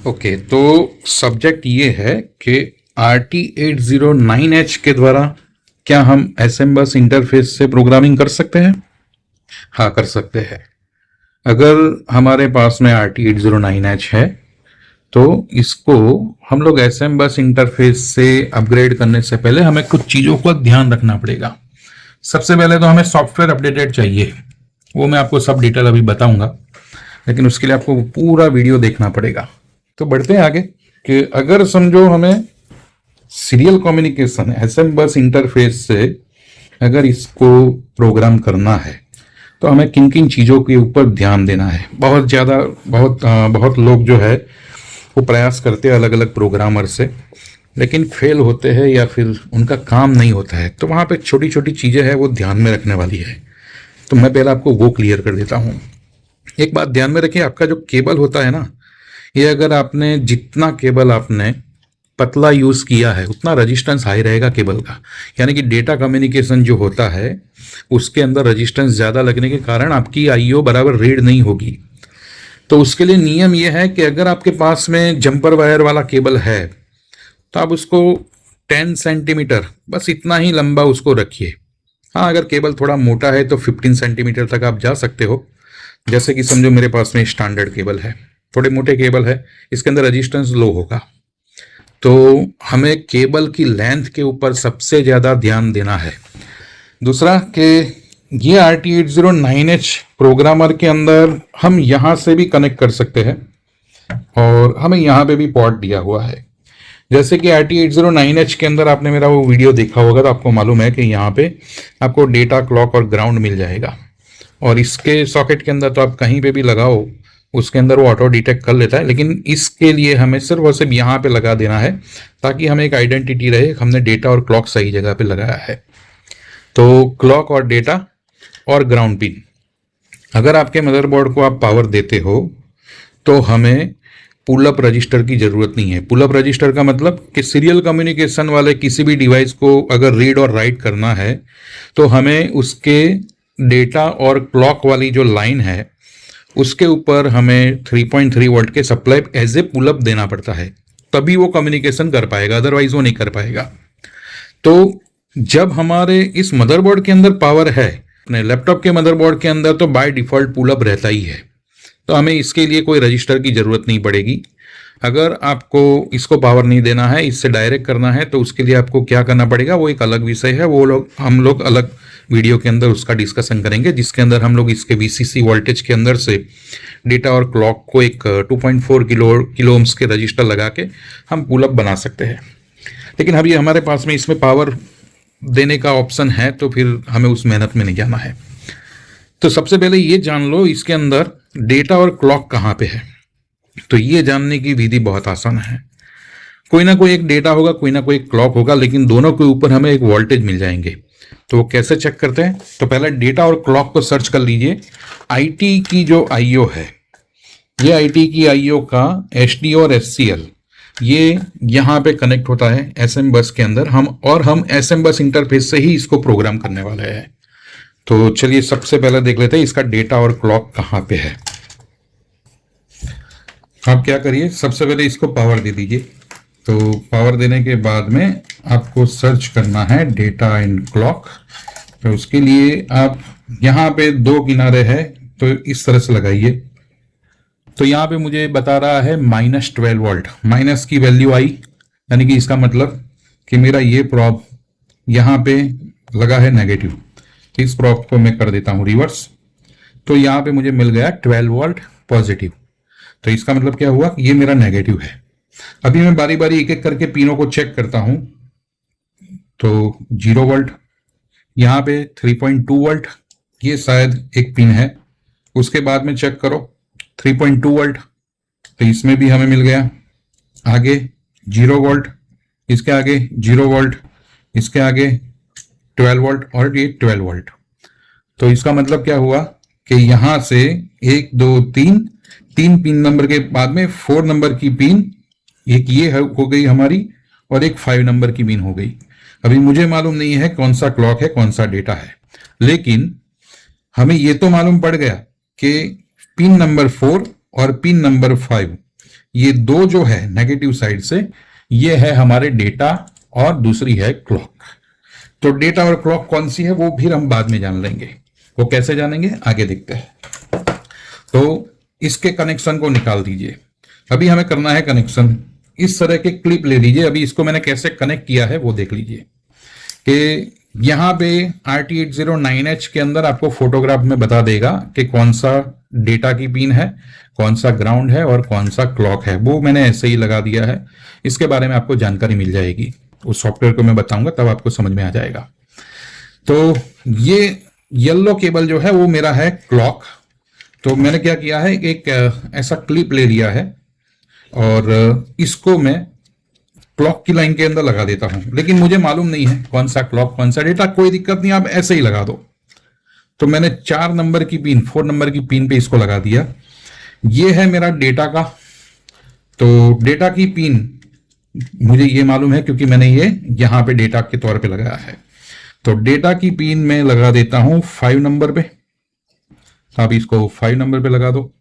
Okay, तो subject ये है कि RT809H के द्वारा क्या हम एसएम बस इंटरफेस से प्रोग्रामिंग कर सकते हैं? हाँ, कर सकते हैं। अगर हमारे पास में RT809H है तो इसको हम लोग एसएम बस इंटरफेस से अपग्रेड करने से पहले हमें कुछ चीज़ों का ध्यान रखना पड़ेगा। सबसे पहले तो हमें सॉफ्टवेयर अपडेटेड चाहिए, वो मैं आपको सब डिटेल अभी बताऊंगा, लेकिन उसके लिए आपको पूरा वीडियो देखना पड़ेगा। तो बढ़ते हैं आगे कि अगर समझो हमें सीरियल कम्युनिकेशन एसएम बस इंटरफेस से अगर इसको प्रोग्राम करना है तो हमें किन किन चीज़ों के ऊपर ध्यान देना है। बहुत लोग जो है वो प्रयास करते हैं अलग अलग प्रोग्रामर से, लेकिन फेल होते हैं या फिर उनका काम नहीं होता है। तो वहाँ पे छोटी छोटी चीज़ें हैं वो ध्यान में रखने वाली है, तो मैं पहले आपको वो क्लियर कर देता हूँ। एक बात ध्यान में रखिए, आपका जो केबल होता है ना, ये अगर आपने जितना केबल आपने पतला यूज़ किया है उतना रजिस्टेंस हाई रहेगा केबल का, यानी कि डेटा कम्युनिकेशन जो होता है उसके अंदर रजिस्टेंस ज़्यादा लगने के कारण आपकी आईओ बराबर रीड नहीं होगी। तो उसके लिए नियम यह है कि अगर आपके पास में जंपर वायर वाला केबल है तो आप उसको 10 सेंटीमीटर बस इतना ही लंबा उसको रखिए। हाँ, अगर केबल थोड़ा मोटा है तो 15 सेंटीमीटर तक आप जा सकते हो। जैसे कि समझो मेरे पास में स्टैंडर्ड केबल है, थोड़े मोटे केबल है, इसके अंदर रेजिस्टेंस लो होगा। तो हमें केबल की लेंथ के ऊपर सबसे ज़्यादा ध्यान देना है। दूसरा कि ये RT809H प्रोग्रामर के अंदर हम यहाँ से भी कनेक्ट कर सकते हैं और हमें यहाँ पे भी पोर्ट दिया हुआ है। जैसे कि RT809H के अंदर आपने मेरा वो वीडियो देखा होगा तो आपको मालूम है कि यहाँ पे आपको डेटा, क्लॉक और ग्राउंड मिल जाएगा, और इसके सॉकेट के अंदर तो आप कहीं पे भी लगाओ उसके अंदर वो ऑटो डिटेक्ट कर लेता है, लेकिन इसके लिए हमें सिर्फ और सिर्फ यहाँ पे लगा देना है ताकि हमें एक आइडेंटिटी रहे हमने डेटा और क्लॉक सही जगह पे लगाया है। तो क्लॉक और डेटा और ग्राउंड पिन, अगर आपके मदरबोर्ड को आप पावर देते हो तो हमें पुल अप रजिस्टर की ज़रूरत नहीं है। पुल अप रजिस्टर का मतलब कि सीरियल कम्युनिकेशन वाले किसी भी डिवाइस को अगर रीड और राइट करना है तो हमें उसके डेटा और क्लॉक वाली जो लाइन है उसके ऊपर हमें 3.3 वोल्ट के supply as a pull up देना पड़ता है, तभी वो कम्युनिकेशन कर पाएगा, अदरवाइज वो नहीं कर पाएगा। तो जब हमारे इस मदरबोर्ड के अंदर पावर है, अपने लैपटॉप के मदरबोर्ड के अंदर तो बाय डिफॉल्ट पुल अप रहता ही है, तो हमें इसके लिए कोई रजिस्टर की ज़रूरत नहीं पड़ेगी। अगर आपको इसको पावर नहीं देना है, इससे डायरेक्ट करना है, तो उसके लिए आपको क्या करना पड़ेगा वो एक अलग विषय है, वो हम लोग अलग वीडियो के अंदर उसका डिस्कशन करेंगे, जिसके अंदर हम लोग इसके VCC वोल्टेज के अंदर से डेटा और क्लॉक को एक 2.4 किलो ओम्स के रजिस्टर लगा के हम पुल अप बना सकते हैं। लेकिन अभी हमारे पास में इसमें पावर देने का ऑप्शन है तो फिर हमें उस मेहनत में नहीं जाना है। तो सबसे पहले ये जान लो इसके अंदर डेटा और क्लॉक कहाँ पे है। तो ये जानने की विधि बहुत आसान है। कोई ना कोई एक डेटा होगा, कोई ना कोई एक क्लॉक होगा, लेकिन दोनों के ऊपर हमें एक वोल्टेज मिल जाएंगे। तो वो कैसे चेक करते हैं? तो पहले डेटा और क्लॉक को सर्च कर लीजिए। आईटी की जो आईओ है, ये आईटी की आईओ का एचडी और एससीएल ये यहाँ पे कनेक्ट होता है एसएम बस के अंदर। हम एसएम बस इंटरफेस से ही इसको प्रोग्राम करने वाले हैं। तो चलिए सबसे पहले देख लेते हैं इसका डेटा और क्लॉक कहाँ पे है। आप क्या करिए, सबसे पहले इसको पावर दे दीजिए। तो पावर देने के बाद में आपको सर्च करना है डेटा एंड क्लॉक। तो उसके लिए आप यहाँ पे दो किनारे हैं तो इस तरह से लगाइए। तो यहाँ पे मुझे बता रहा है -12 वोल्ट, माइनस की वैल्यू आई, यानी कि इसका मतलब कि मेरा ये प्रॉब यहाँ पे लगा है नेगेटिव। इस प्रॉब को मैं कर देता हूँ रिवर्स, तो यहाँ पे मुझे मिल गया 12 वोल्ट पॉजिटिव। तो इसका मतलब क्या हुआ, ये मेरा नेगेटिव है। अभी मैं बारी बारी एक एक करके पिनों को चेक करता हूं। तो 0 वोल्ट, यहाँ पे 3.2 वोल्ट, ये शायद एक पिन है। उसके बाद में चेक करो 3.2 वोल्ट, तो इसमें भी हमें मिल गया। आगे 0 वोल्ट, इसके आगे 0 वोल्ट, इसके आगे 12 वोल्ट और ये 12 वोल्ट। तो इसका मतलब क्या हुआ कि यहां से 1 2 3 पिन नंबर के बाद में 4 नंबर की पिन, एक ये हो गई हमारी और एक 5 नंबर की पिन हो गई। अभी मुझे मालूम नहीं है कौन सा क्लॉक है कौन सा डेटा है, लेकिन हमें ये तो मालूम पड़ गया कि पिन नंबर 4 और पिन नंबर 5 ये दो जो है नेगेटिव साइड से, ये है हमारे डेटा और दूसरी है क्लॉक। तो डेटा और क्लॉक कौन सी है वो फिर हम बाद में जान लेंगे। वो कैसे जानेंगे आगे देखते हैं। तो इसके कनेक्शन को निकाल दीजिए। अभी हमें करना है कनेक्शन। इस तरह के क्लिप ले लीजिए। अभी इसको मैंने कैसे कनेक्ट किया है वो देख लीजिए कि यहां पे RT809H के अंदर आपको फोटोग्राफ में बता देगा कि कौन सा डेटा की पिन है, कौन सा ग्राउंड है और कौन सा क्लॉक है। वो मैंने ऐसे ही लगा दिया है। इसके बारे में आपको जानकारी मिल जाएगी, उस सॉफ्टवेयर को मैं बताऊंगा तब आपको समझ में आ जाएगा। तो ये येलो केबल जो है वो मेरा है क्लॉक। तो मैंने क्या किया है, एक ऐसा क्लिप ले लिया है और इसको मैं क्लॉक की लाइन के अंदर लगा देता हूं। लेकिन मुझे मालूम नहीं है कौन सा क्लॉक कौन सा डेटा, कोई दिक्कत नहीं, आप ऐसे ही लगा दो। तो मैंने 4 नंबर की पिन, 4 नंबर की पिन पे इसको लगा दिया। ये है मेरा डेटा का। तो डेटा की पिन मुझे ये मालूम है क्योंकि मैंने ये यहां पे डेटा के तौर पे लगाया है। तो डेटा की पिन में लगा देता हूं 5 नंबर पे। आप इसको 5 नंबर पे लगा दो।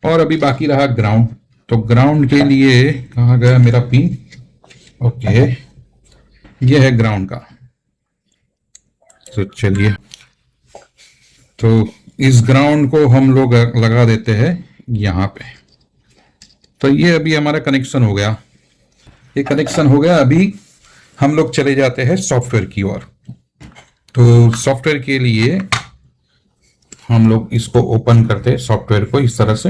और अभी बाकी रहा ग्राउंड। तो ग्राउंड के लिए कहाँ गया मेरा पिन? ओके, ये है ग्राउंड का। तो चलिए, तो इस ग्राउंड को हम लोग लगा देते हैं यहां पे। तो ये अभी हमारा कनेक्शन हो गया। ये कनेक्शन हो गया। अभी हम लोग चले जाते हैं सॉफ्टवेयर की ओर। तो सॉफ्टवेयर के लिए हम लोग इसको ओपन करते हैं, सॉफ्टवेयर को इस तरह से।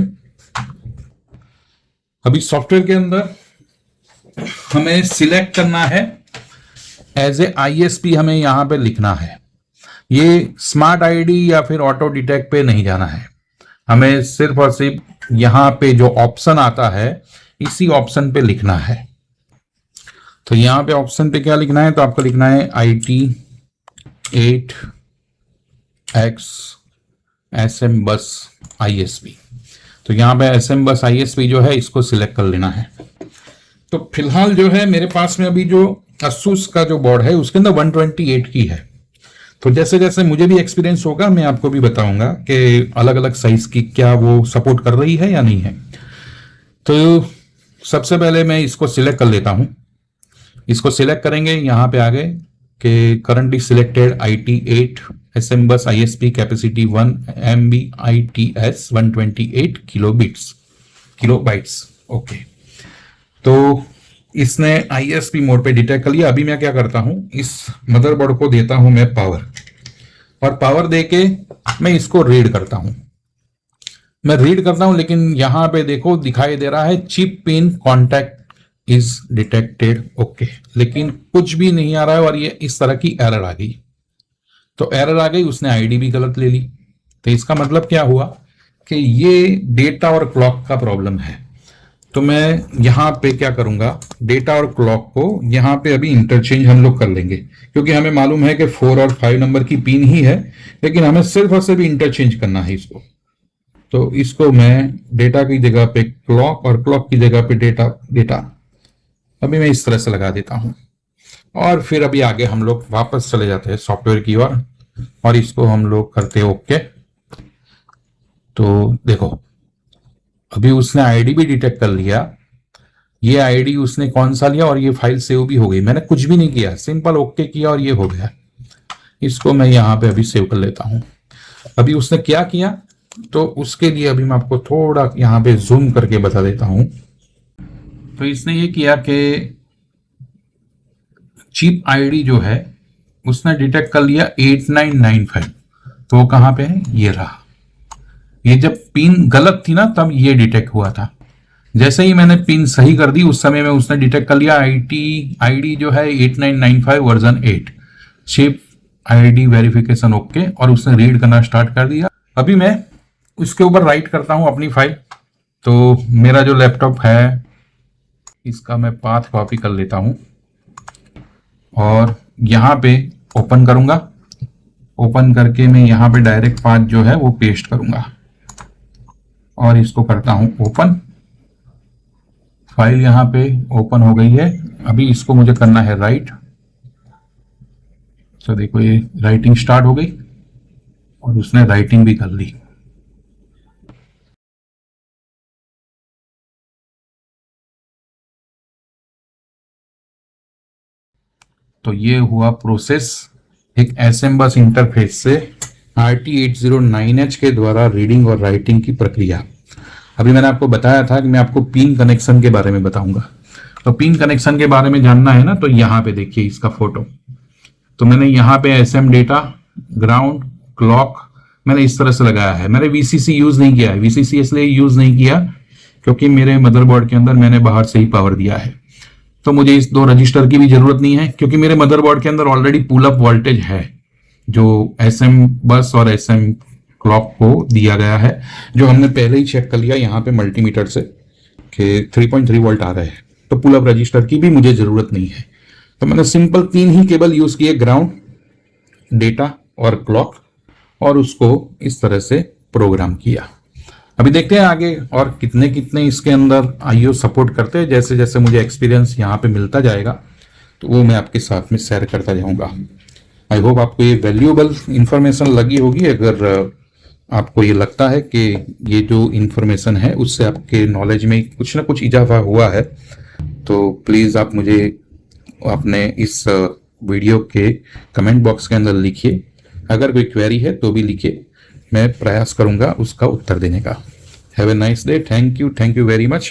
अभी सॉफ्टवेयर के अंदर हमें सिलेक्ट करना है एज ए ISP, हमें यहां पे लिखना है। ये स्मार्ट आईडी या फिर ऑटो डिटेक्ट पे नहीं जाना है। हमें सिर्फ और सिर्फ यहां पे जो ऑप्शन आता है इसी ऑप्शन पे लिखना है। तो यहां पे ऑप्शन पे क्या लिखना है, तो आपको लिखना है IT8X SM बस ISP। तो यहां पे SM बस ISP जो है इसको सिलेक्ट कर लेना है। तो फिलहाल जो है मेरे पास में अभी जो ASUS का जो बोर्ड है उसके अंदर 128 की है। तो जैसे जैसे मुझे भी एक्सपीरियंस होगा मैं आपको भी बताऊंगा कि अलग अलग साइज की क्या वो सपोर्ट कर रही है या नहीं है। तो सबसे पहले मैं इसको सिलेक्ट कर लेता हूं। इसको सिलेक्ट करेंगे, यहां पे आ गए कि करंटली सिलेक्टेड IT8 SM बस ISP capacity 1 MBITS 128 kilobytes. Okay, तो इसने ISP मोड पे डिटेक्ट कर लिया। अभी मैं क्या करता हूं, इस मदरबोर्ड को देता हूं मैं पावर, और पावर देके मैं इसको रीड करता हूं। मैं रीड करता हूं लेकिन यहां पे देखो दिखाई दे रहा है chip pin contact is detected. Okay, लेकिन कुछ भी नहीं आ रहा है और ये इस तरह की एरर आ गई। तो एरर आ गई, उसने आईडी भी गलत ले ली। तो इसका मतलब क्या हुआ कि ये डेटा और क्लॉक का प्रॉब्लम है। तो मैं यहां पे क्या करूंगा, डेटा और क्लॉक को यहां पे अभी इंटरचेंज हम लोग कर लेंगे, क्योंकि हमें मालूम है कि 4 और 5 नंबर की पिन ही है, लेकिन हमें सिर्फ और सिर्फ इंटरचेंज करना है इसको। तो इसको मैं डेटा की जगह पे क्लॉक और क्लॉक की जगह पे डेटा अभी मैं इस तरह से लगा देता हूं। और फिर अभी आगे हम लोग वापस चले जाते हैं सॉफ्टवेयर की ओर और इसको हम लोग करते हैं ओके। तो देखो अभी उसने आईडी भी डिटेक्ट कर लिया। ये आईडी उसने कौन सा लिया और ये फाइल सेव भी हो गई। मैंने कुछ भी नहीं किया, सिंपल ओके किया और ये हो गया। इसको मैं यहां पे अभी सेव कर लेता हूं। अभी उसने क्या किया तो उसके लिए अभी मैं आपको थोड़ा यहां पे जूम करके बता देता हूं। तो इसने ये किया कि चिप आईडी जो है उसने डिटेक्ट कर लिया 8995। तो वो कहां पे है, ये रहा। ये जब पिन गलत थी ना तब ये डिटेक्ट हुआ था। जैसे ही मैंने पिन सही कर दी उस समय में उसने डिटेक्ट कर लिया आईडी जो है 8995 version 8 chip ID verification okay, और उसने रीड करना स्टार्ट कर दिया। अभी मैं उसके ऊपर राइट करता हूं अपनी फाइल। तो मेरा जो लैपटॉप है इसका मैं पाथ कॉपी कर लेता हूं और यहां पे ओपन करूंगा। ओपन करके मैं यहां पे डायरेक्ट पाथ जो है वो पेस्ट करूंगा और इसको करता हूं ओपन। फाइल यहां पे ओपन हो गई है। अभी इसको मुझे करना है राइट। तो देखो ये राइटिंग स्टार्ट हो गई और उसने राइटिंग भी कर ली। तो ये हुआ प्रोसेस एक एसएम बस इंटरफेस से RT809H के द्वारा रीडिंग और राइटिंग की प्रक्रिया। अभी मैंने आपको बताया था कि मैं आपको पिन कनेक्शन के बारे में बताऊंगा। तो पिन कनेक्शन के बारे में जानना है ना, तो यहाँ पे देखिए इसका फोटो। तो मैंने यहाँ पे एसएम डेटा, ग्राउंड, क्लॉक मैंने इस तरह से लगाया है। मैंने VCC यूज नहीं किया है। VCC इसलिए यूज नहीं किया क्योंकि मेरे मदरबोर्ड के अंदर मैंने बाहर से ही पावर दिया है, तो मुझे इस 2 रजिस्टर की भी जरूरत नहीं है, क्योंकि मेरे मदरबोर्ड के अंदर ऑलरेडी पुल अप वोल्टेज है जो एसएम बस और एसएम क्लॉक को दिया गया है, जो हमने पहले ही चेक कर लिया यहाँ पे मल्टीमीटर से कि 3.3 वोल्ट आ रहे हैं। तो पुल अप रजिस्टर की भी मुझे जरूरत नहीं है। तो मैंने सिंपल 3 ही केबल यूज किए, ग्राउंड, डेटा और क्लॉक, और उसको इस तरह से प्रोग्राम किया। अभी देखते हैं आगे और कितने कितने इसके अंदर IO सपोर्ट करते हैं। जैसे जैसे मुझे एक्सपीरियंस यहाँ पे मिलता जाएगा तो वो मैं आपके साथ में शेयर करता जाऊंगा। आई होप आपको ये वैल्यूएबल इंफॉर्मेशन लगी होगी। अगर आपको ये लगता है कि ये जो इंफॉर्मेशन है उससे आपके नॉलेज में कुछ ना कुछ इजाफा हुआ है, तो प्लीज़ आप मुझे अपने इस वीडियो के कमेंट बॉक्स के अंदर लिखिए। अगर कोई क्वेरी है तो भी लिखिए, मैं प्रयास करूंगा उसका उत्तर देने का। Have a nice day. Thank you very much.